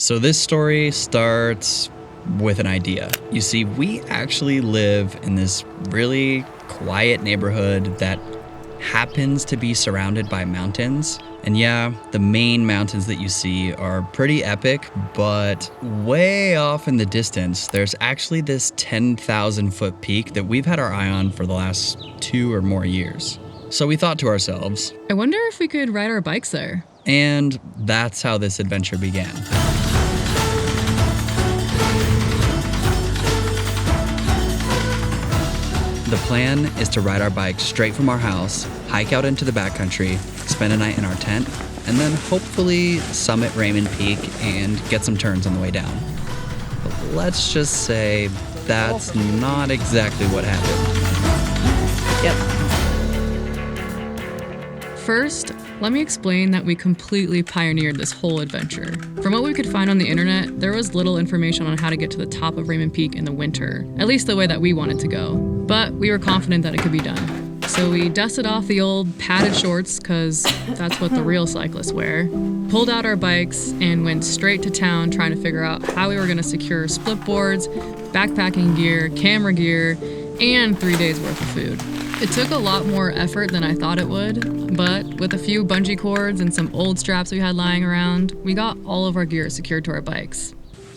So this story starts with an idea. You see, we actually live in this really quiet neighborhood that happens to be surrounded by mountains. And yeah, the main mountains that you see are pretty epic, but way off in the distance, there's actually this 10,000 foot peak that we've had our eye on for the last 2 or more years. So we thought to ourselves, I wonder if we could ride our bikes there. And that's how this adventure began. The plan is to ride our bikes straight from our house, hike out into the backcountry, spend a night in our tent, and then hopefully summit Raymond Peak and get some turns on the way down. But let's just say that's not exactly what happened. Yep. First, let me explain that we completely pioneered this whole adventure. From what we could find on the internet, there was little information on how to get to the top of Raymond Peak in the winter, at least the way that we wanted to go. But we were confident that it could be done. So we dusted off the old padded shorts, because that's what the real cyclists wear, pulled out our bikes, and went straight to town trying to figure out how we were going to secure split boards, backpacking gear, camera gear, and 3 days worth of food. It took a lot more effort than I thought it would, but with a few bungee cords and some old straps we had lying around, we got all of our gear secured to our bikes.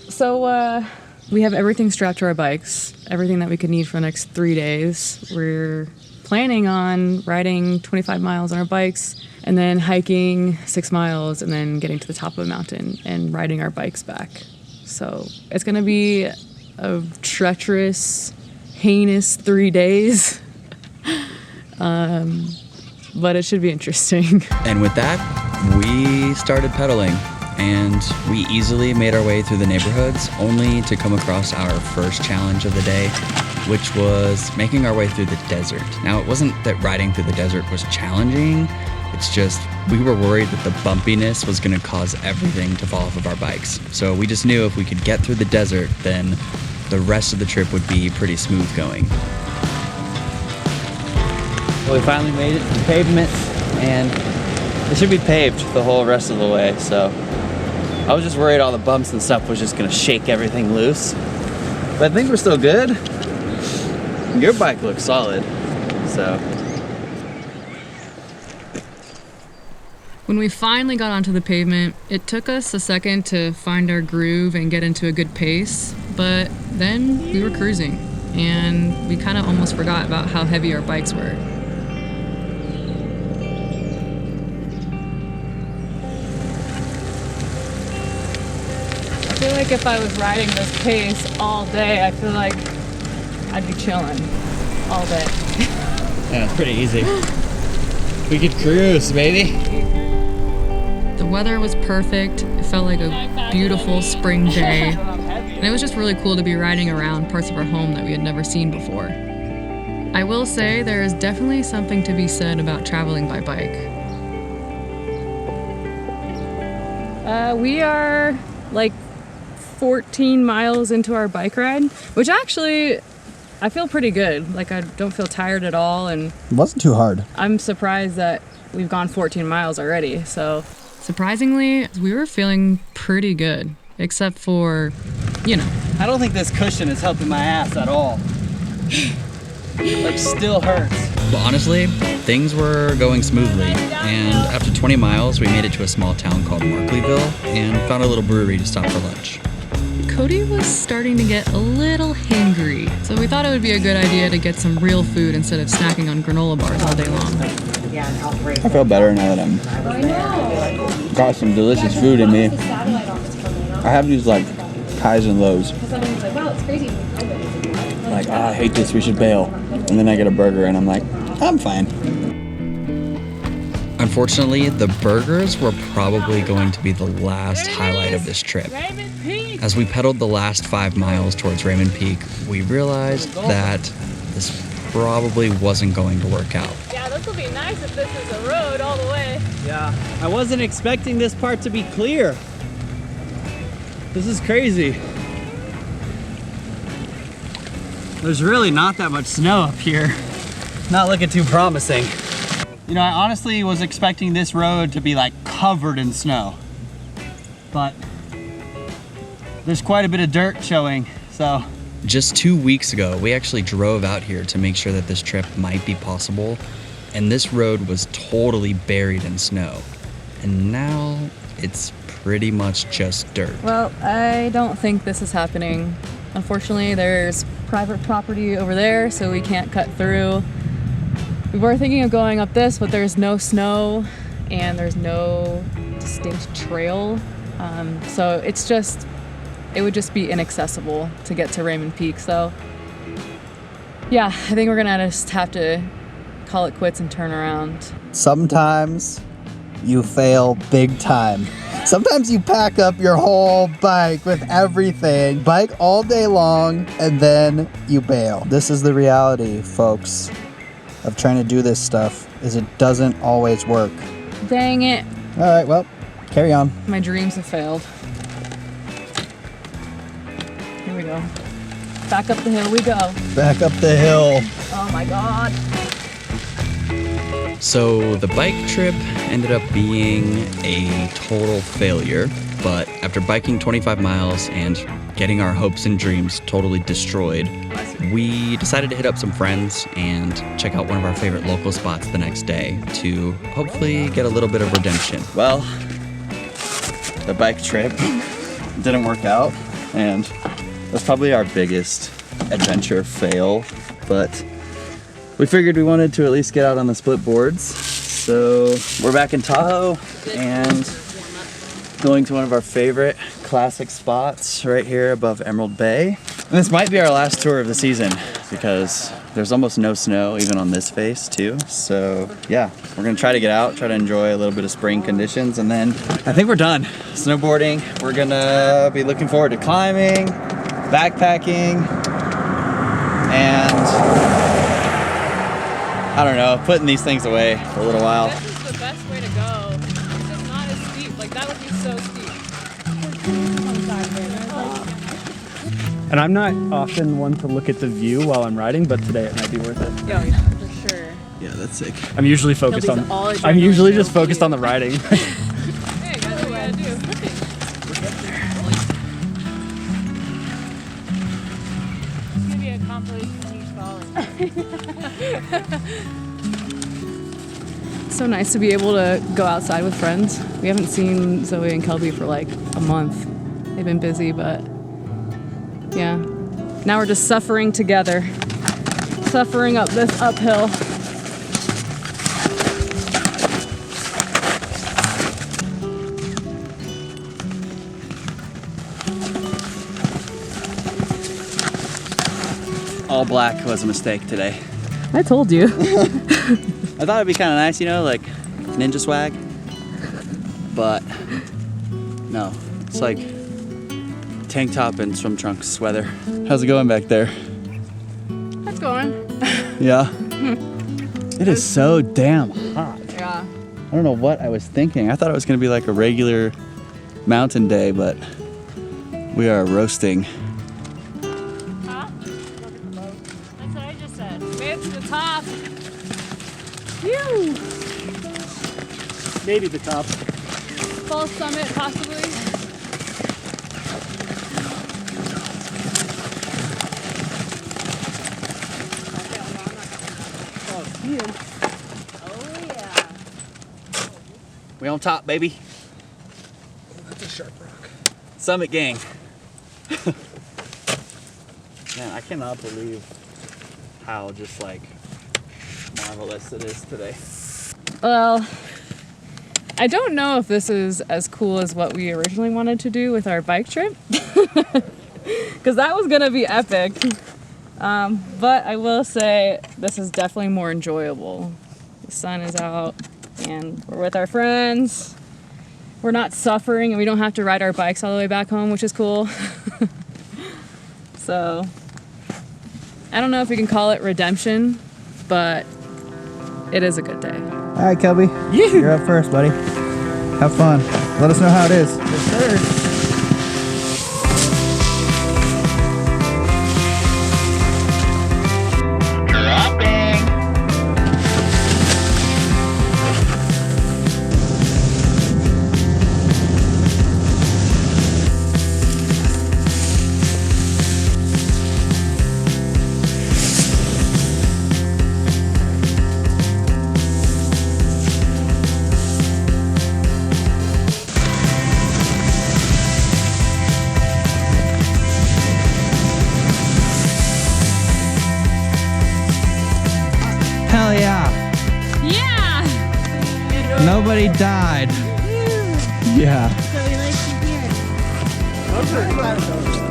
So we have everything strapped to our bikes, everything that we could need for the next 3 days. We're planning on riding 25 miles on our bikes and then hiking 6 miles and then getting to the top of a mountain and riding our bikes back. So it's gonna be a treacherous, heinous 3 days. But it should be interesting. And with that, we started pedaling, and we easily made our way through the neighborhoods, only to come across our first challenge of the day, which was making our way through the desert. Now, it wasn't that riding through the desert was challenging, it's just we were worried that the bumpiness was gonna cause everything to fall off of our bikes. So we just knew if we could get through the desert, then the rest of the trip would be pretty smooth going. Well, we finally made it to the pavement, and it should be paved the whole rest of the way, so I was just worried all the bumps and stuff was just gonna shake everything loose. But I think we're still good. Your bike looks solid, so. When we finally got onto the pavement, it took us a second to find our groove and get into a good pace, but then we were cruising, and we kind of almost forgot about how heavy our bikes were. I feel like if I was riding this pace all day, I feel like I'd be chilling all day. Yeah, it's pretty easy. We could cruise, baby. The weather was perfect. It felt like a beautiful spring day. And it was just really cool to be riding around parts of our home that we had never seen before. I will say there is definitely something to be said about traveling by bike. We are like 14 miles into our bike ride, which actually I feel pretty good. Like I don't feel tired at all, and it wasn't too hard. I'm surprised that we've gone 14 miles already. So surprisingly, we were feeling pretty good, except for, you know. I don't think this cushion is helping my ass at all. Like, still hurts. But honestly, things were going smoothly, and after 20 miles, we made it to a small town called Marleyville and found a little brewery to stop for lunch. Cody was starting to get a little hangry, so we thought it would be a good idea to get some real food instead of snacking on granola bars all day long. I feel better now that I'm got some delicious food in me. I have these like highs and lows. Like, I hate this, we should bail. And then I get a burger and I'm like, I'm fine. Unfortunately, the burgers were probably going to be the last highlight of this trip. As we pedaled the last 5 miles towards Raymond Peak, we realized that this probably wasn't going to work out. Yeah, this will be nice if this is a road all the way. Yeah, I wasn't expecting this part to be clear. This is crazy. There's really not that much snow up here. Not looking too promising. You know, I honestly was expecting this road to be like covered in snow, but there's quite a bit of dirt showing, so. Just 2 weeks ago, we actually drove out here to make sure that this trip might be possible, and this road was totally buried in snow. And now it's pretty much just dirt. Well, I don't think this is happening. Unfortunately, there's private property over there, so we can't cut through. We were thinking of going up this, but there's no snow and there's no distinct trail. So it would just be inaccessible to get to Raymond Peak. So yeah, I think we're gonna just have to call it quits and turn around. Sometimes you fail big time. Sometimes you pack up your whole bike with everything, bike all day long, and then you bail. This is the reality, folks, of trying to do this stuff, is it doesn't always work. Dang it. All right, well, carry on. My dreams have failed. Here we go. Back up the hill we go. Back up the hill. Oh my God. So the bike trip ended up being a total failure, but after biking 25 miles and getting our hopes and dreams totally destroyed, we decided to hit up some friends and check out one of our favorite local spots the next day to hopefully get a little bit of redemption. Well, the bike trip didn't work out, and that's probably our biggest adventure fail, but we figured we wanted to at least get out on the split boards. So we're back in Tahoe and going to one of our favorite classic spots right here above Emerald Bay. And this might be our last tour of the season because there's almost no snow even on this face too. So yeah, we're gonna try to get out, try to enjoy a little bit of spring conditions, and then I think we're done. Snowboarding, we're gonna be looking forward to climbing, backpacking, and I don't know, putting these things away for a little while. This is the best way to go. It's just not as steep. Like, that would be so steep. And I'm not often one to look at the view while I'm riding, but today it might be worth it. Yeah, for sure. Yeah, that's sick. I'm usually focused Nobody's all on. adrenaline, I'm usually no just focused on the riding. Hey, guys, what do you gotta do? It's gonna be a compilation of me falling. So nice to be able to go outside with friends. We haven't seen Zoe and Kelby for like a month. They've been busy, but yeah. Now we're just suffering together. Suffering up this uphill. All black was a mistake today. I told you. I thought it'd be kind of nice, you know, like ninja swag, but no, it's like tank top and swim trunks weather. How's it going back there? That's going. Yeah. It is so damn hot. Yeah. I don't know what I was thinking. I thought it was gonna be like a regular mountain day, but we are roasting. Huh? That's what I just said. Made it to the top. Maybe the top. False summit, possibly. Oh yeah. We on top, baby. That's a sharp rock. Summit gang. Man, I cannot believe how just like marvelous it is today. Well, I don't know if this is as cool as what we originally wanted to do with our bike trip. Because that was going to be epic. But I will say this is definitely more enjoyable. The sun is out and we're with our friends. We're not suffering and we don't have to ride our bikes all the way back home, which is cool. So, I don't know if we can call it redemption, but it is a good day. All right, Kelby, you're up first, buddy. Have fun. Let us know how it is. Yes, sir. Nobody died. Yeah. So we like to hear.